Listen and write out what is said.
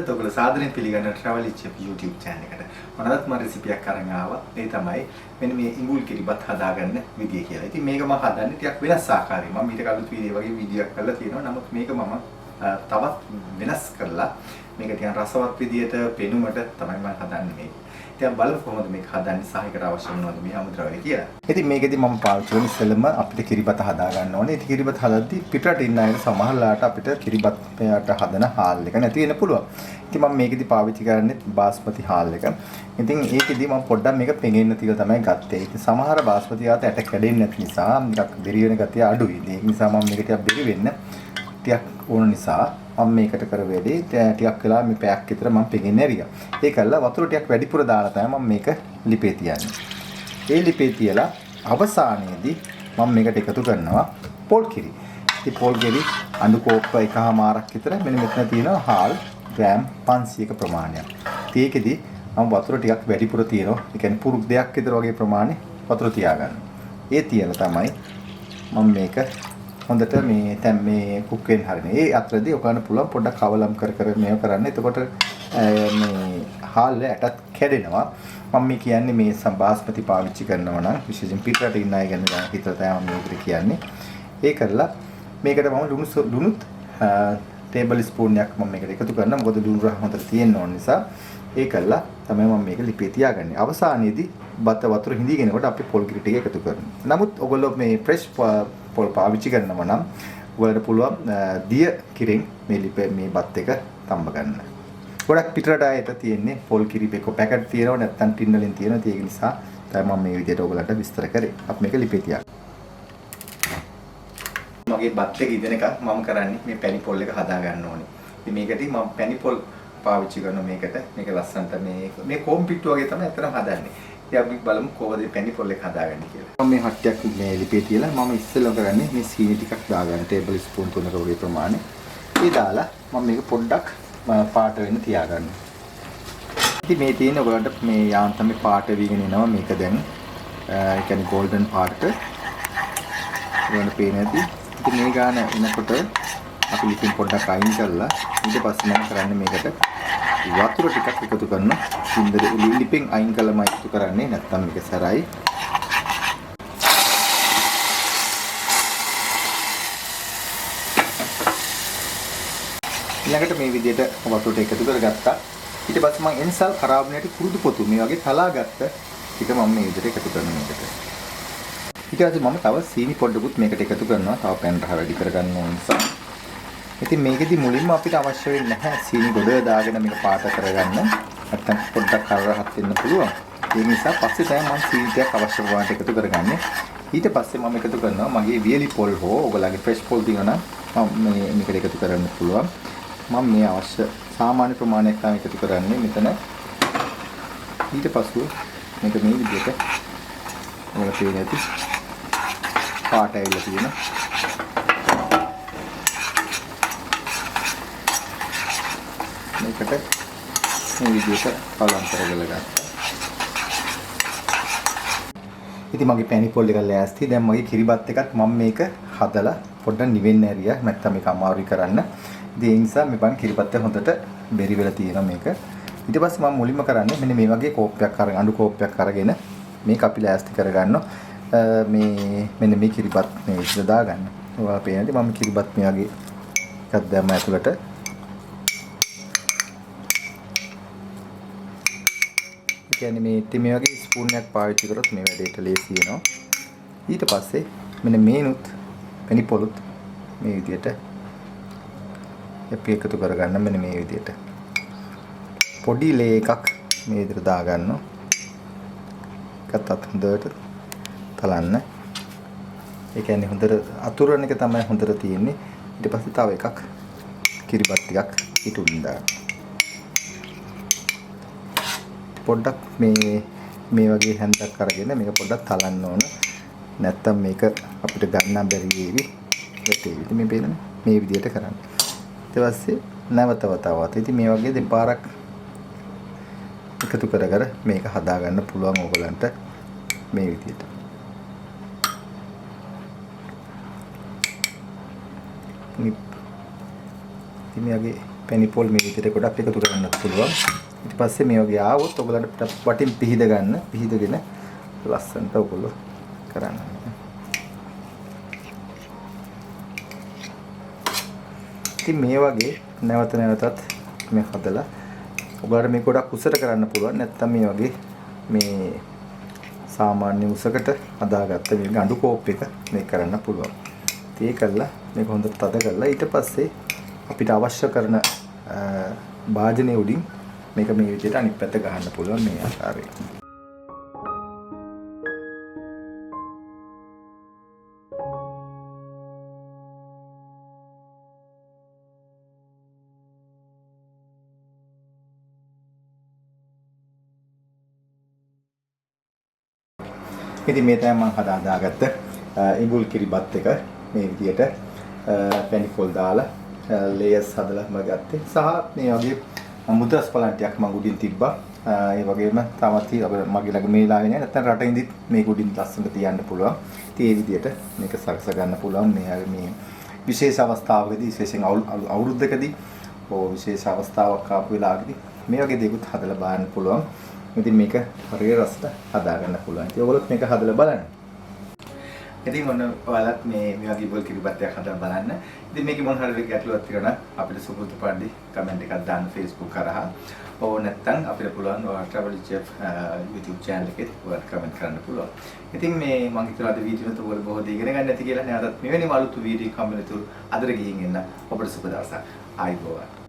අදත් ඔයගොල්ලෝ සාදරයෙන් පිළිගන්න travel chef YouTube channel එකට. මම අදත් මම රෙසිපි එකක් අරන් ආවා. ඒ තමයි මෙන්න මේ ඉඟුල් කිරිබත් හදාගන්න විදිය කියලා. ඉතින් මේක මම හදන්නේ ටිකක් වෙනස් ආකාරයෙන්. මම ඊට කලින් වීඩියෝ වගේ වීඩියෝ එකක් කරලා තියෙනවා. නමුත් මේක මම තවත් වෙනස් කරලා මේක ටිකක් රසවත් විදියට පෙනුමට තමයි මම හදන්නේ මේක. ඉතින් බලමු කොහොමද මේක හදන්නේ සහ ඒකට අවශ්‍ය මොනවද මේ අමුද්‍රව්‍ය කියලා. ඉතින් මේකෙදි මම පාවිච්චි කරන ඉස්සෙල්ලම අපිට කිරිබත හදා ගන්න ඕනේ. ඉතින් කිරිබත හදද්දී පිටරට ඉන්න අය සමහරලාට අපිට කිරිබත් මෙයාට හදන හාල් එක නැති වෙන්න පුළුවන්. ඉතින් මම මේකෙදි පාවිච්චි කරන්නේ බාස්මති හාල් එක. ඉතින් ඒකෙදි මම පොඩ්ඩක් මේක පෙඟෙන්න තියලා තමයි ගත්තේ. ඉතින් සමහර බාස්මති ආත ඇට කැඩෙන්නේ නැති නිසා ටිකක් බෙරි වෙන ගතිය අඩුයි. ඒක නිසා මම මේක ටිකක් බෙරි වෙන්න ටිකක් ඕන නිසා මම මේකට කර වෙලේ ටිකක් වෙලා මේ පැයක් විතර මම පෙඟෙන්න ඇරියා. ඒකල්ලා වතුර ටිකක් වැඩිපුර දාලා තමයි මම මේක ලිපේ තියන්නේ. ඒ ලිපේ තියලා අවසානයේදී මම මේකට එකතු කරනවා පොල් කිරි. ඉතින් පොල් කිරි අඳු කෝප්ප එකමාරක් විතර මෙන්න මෙතන තියෙනවා හාල් ග්‍රෑම් 500ක ප්‍රමාණයක්. ඉතින් ඒකෙදි මම වතුර ටිකක් වැඩිපුර තියනවා. ඒ කියන්නේ පුරුක් දෙයක් විතර වගේ ප්‍රමාණෙ වතුර තියාගන්න. ඒ තියලා තමයි මම මේක හොඳට මේ දැන් මේ කුක් වෙන්න හරිනේ. ඒ අතරදී ඔයගොල්ලන් පුළුවන් පොඩ්ඩක් කවලම් කර කර මේව කරන්න. එතකොට මේ හාල් ඇටත් කැඩෙනවා. මම මේ කියන්නේ මේ බාස්මති පාවිච්චි කරනවා නම් විශේෂයෙන් පිටරට ඉන්න අය ගැන හිතලා තමයි මම මේකට කියන්නේ. ඒ කරලා මේකට මම ලුණුත් ටේබල් ස්පූන් එකක් මම මේකට එකතු කරනවා. මොකද ලුණු රහ හොඳට තියෙන්න ඕන නිසා. ඒ කරලා තමයි මම මේක ලිපේ තියාගන්නේ. අවසානයේදී බත වතුර හිඳිගෙනකොට අපි පොල් කිරි ටික එකතු කරනවා. නමුත් ඔයගොල්ලෝ මේ ෆ්‍රෙෂ් පොල් පාවිච්චි කරනවා නම් ඔයාලට පුළුවන් දිය කිරින් මේ ලිපේ මේ බත් එක තම්බ ගන්න. ගොඩක් පිටරට ආයෙත් තියෙන්නේ පොල් කිරි බෙකෝ පැකට් තියෙනවා නැත්නම් ටින් වලින් තියෙනවා. ඒක නිසා තමයි මම මේ විදිහට ඔයගොල්ලන්ට විස්තර කරේ. අපි මේක ලිපේ තියාගන්න. මගේ බත් එක ඉදෙනක මම කරන්නේ මේ පැණි පොල් එක හදා ගන්න ඕනේ. ඉතින් මේකට මම පැණි පොල් පාවිච්චි කරන මේකට මේක ලස්සනට මේ කොම් පිට්ටු වගේ තමයි අතන හදන්නේ. ඉතින් අපි බලමු කොහොමද පැණි පොල් එක හදාගන්නේ කියලා. මම මේ හට්ටියක් මේ ලිපේ තියලා මම ඉස්සෙල්ලා කරන්නේ මේ සීනි ටිකක් දාගන්න ටේබල් ස්පූන් 3ක වගේ ප්‍රමාණය. ඒ දාලා මම මේක පොඩ්ඩක් පාට වෙන්න තියාගන්න. ඉතින් මේ තියෙන ඔයගලන්ට මේ යාන්තම් මේ පාට වීගෙන එනවා මේක දැන් ඒ කියන්නේ golden පාට. ඔයගලන්ට පේන ඇති. ඉතින් මේ ගාන එනකොට අපි ලිපින් පොඩ්ඩක් අයින් කරලා ඊට පස්සේ මම කරන්නේ මේකට වතුර ටිකක් එකතු කරනවා. ඉන්දර ලිපින් අයින් කළාම එකතු කරන්නේ නැත්නම් මේක සරයි. ඊළඟට මේ විදිහට වතුරට එකතු කරගත්තා. ඊට පස්සේ මම එන්සල් කාබෝනේට් කුරුදු පොතු මේ වගේ තලාගත්ත ටික මම මේ විදිහට එකතු කරනවා මේකට. ඊට පස්සේ මම තව සීනි පොඩ්ඩකුත් මේකට එකතු කරනවා. තව පැන් රහ වැඩි කරගන්න ඕන නිසා. ඉතින් මේකෙදි මුලින්ම අපිට අවශ්‍ය වෙන්නේ නැහැ සීනි ගොඩ දාගෙන මේක පාට කරගන්න. නැත්තම් පොඩ්ඩක් කරරහත් වෙන්න පුළුවන්. ඒ නිසා පස්සේ තමයි මම සීනි ටිකක් අවශ්‍ය වුණාට එකතු කරගන්නේ. ඊට පස්සේ මම එකතු කරනවා මගේ වියලි පොල් හෝ ඔයගොල්ලන්ගේ ෆ්‍රෙෂ් පොල් තියෙනවා නම් මම මේකට එකතු කරන්න පුළුවන්. මම මේ අවශ්‍ය සාමාන්‍ය ප්‍රමාණයක් තමයි එකතු කරන්නේ මෙතන. ඊට පස්සේ මේක මේ විදිහට ඔයාලා පේන ඇති පාට ඇවිල්ලා තියෙනවා. මේකට මේ විදිහට කලම් කරගල ගත්තා. ඉතින් මගේ පැණි පොල් එක ලෑස්ති. දැන් මගේ කිරිබත් එකත් මම මේක හදලා පොඩ්ඩක් නිවෙන්න ඇරියා. නැත්තම් මේක අමාරුයි කරන්න. ඉතින් ඒ නිසා මේ බන් කිරිබත් එක හොඳට බෙරි වෙලා තියෙනවා මේක. ඊට පස්සේ මම මුලින්ම කරන්නේ මෙන්න මේ වගේ කෝප්පයක් අරගෙන අඬු කෝප්පයක් අරගෙන මේක අපි ලෑස්ති කරගන්නවා. මේ මෙන්න මේ කිරිබත් මේ විදිහට දාගන්න. ඔයාලා පේනද මම කිරිබත් මේ වගේ එකක් දැම්ම ඇතුළට. කියන්නේ මේ ඉතින් මේ වගේ ස්පූන් එකක් පාවිච්චි කරොත් මේ වැඩේට ලේසි වෙනවා. ඊට පස්සේ මෙන්න මේනුත් පැණි පොලුත් මේ විදිහට අපි එකතු කරගන්න මෙන්න මේ විදිහට. පොඩි ලේ එකක් මේ විදිහට දාගන්නවා. එකත් හොඳට තලන්න. ඒ කියන්නේ හොඳට අතුරන එක තමයි හොඳට තියෙන්නේ. ඊට පස්සේ තව එකක් කිරිබත් ටිකක් ඉතුරුන් දාන්න. පොඩ්ඩක් මේ වගේ හැන්දක් අරගෙන මේක පොඩ්ඩක් තලන්න ඕන. නැත්තම් මේක අපිට ගන්න බැරි වේවි. වැටේවි. ඉතින් මේ පේනනේ මේ විදිහට කරන්න. ඊට පස්සේ නැවත වතාවත් ඉතින් මේ වගේ දෙපාරක් එකතු කර කර මේක හදා ගන්න පුළුවන් ඕගලන්ට මේ විදිහට. ඉතින් මේ වගේ පැණි පොල් මේ විදිහට ගොඩක් එකතු කරන්නත් පුළුවන්. ඊට පස්සේ මේ වගේ ආවොත් ඔයගලන්ට වටින් පිහිද ගන්න. පිහිදගෙන ලස්සනට ඔයගොල්ලෝ කරන්න. ඉතින් මේ වගේ නැවත නැවතත් මේ හදලා ඔයගලට මේ ගොඩක් උසට කරන්න පුළුවන්. නැත්නම් මේ වගේ මේ සාමාන්‍ය උසකට හදාගත්ත මේ ගඬු කෝප් එක මේක කරන්න පුළුවන්. ඉතින් ඒකල්ලා මේක හොඳට තද කරලා ඊට පස්සේ අපිට අවශ්‍ය කරන භාජනයේ උඩින් මේක මේ විදිහට අනිත් පැත්ත ගහන්න පුළුවන් මේ ආකාරයෙන්. ඉතින් මේ තමයි මම හදාගත්ත ඉඹුල් කිරිබත් එක මේ විදිහට පැණි පොල් දාලා ලේයර්ස් හදලා මම ගත්තේ. සහ මේ වගේ මුද්‍රස් පලන්ටියක් මම උඩින් තිබ්බා. ඒ වගේම තවත් මගේ ළඟ මේ ලාවේ නෑ. නැත්නම් රට ඉඳිත් මේක උඩින් ලස්සනට තියන්න පුළුවන්. ඉතින් මේ විදිහට මේක සකස ගන්න පුළුවන්. මේ විශේෂ අවස්ථාවකදී විශේෂයෙන් අවුරුද්දකදී විශේෂ අවස්ථාවක් ආපු වෙලාවකදී මේ වගේ දේකුත් හදලා බලන්න පුළුවන්. ඉතින් මේක හරිය රසට හදා ගන්න පුළුවන්. ඉතින් ඔයගොල්ලොත් මේක හදලා බලන්න. ඉතින් මොන ඔයාලත් මේ වගේ ඉඹුල් කිරිබත් එකක් හදලා බලන්න. ඉතින් මේකේ මොන හරි ගැටලුවක් තියෙනවා නම් අපිට සුපුරුදු පරිදි කමෙන්ට් එකක් දාන්න Facebook කරහා. ඕ නැත්නම් අපිට පුළුවන් ඔයාලා Travel Chef YouTube channel එකේ ඔයාලා කමෙන්ට් කරන්න පුළුවන්. ඉතින් මේ මම හිතනවා අද වීඩියෝ එක ඔයාලා බොහෝ දේ ඉගෙන ගන්න ඇති කියලා. නැවතත් මෙවැනි අලුත් වීඩියෝ කම්බිනේතුරු අදට ගිහින් එන්න ඔබට සුබ දවසක්. ආයිබෝවන්.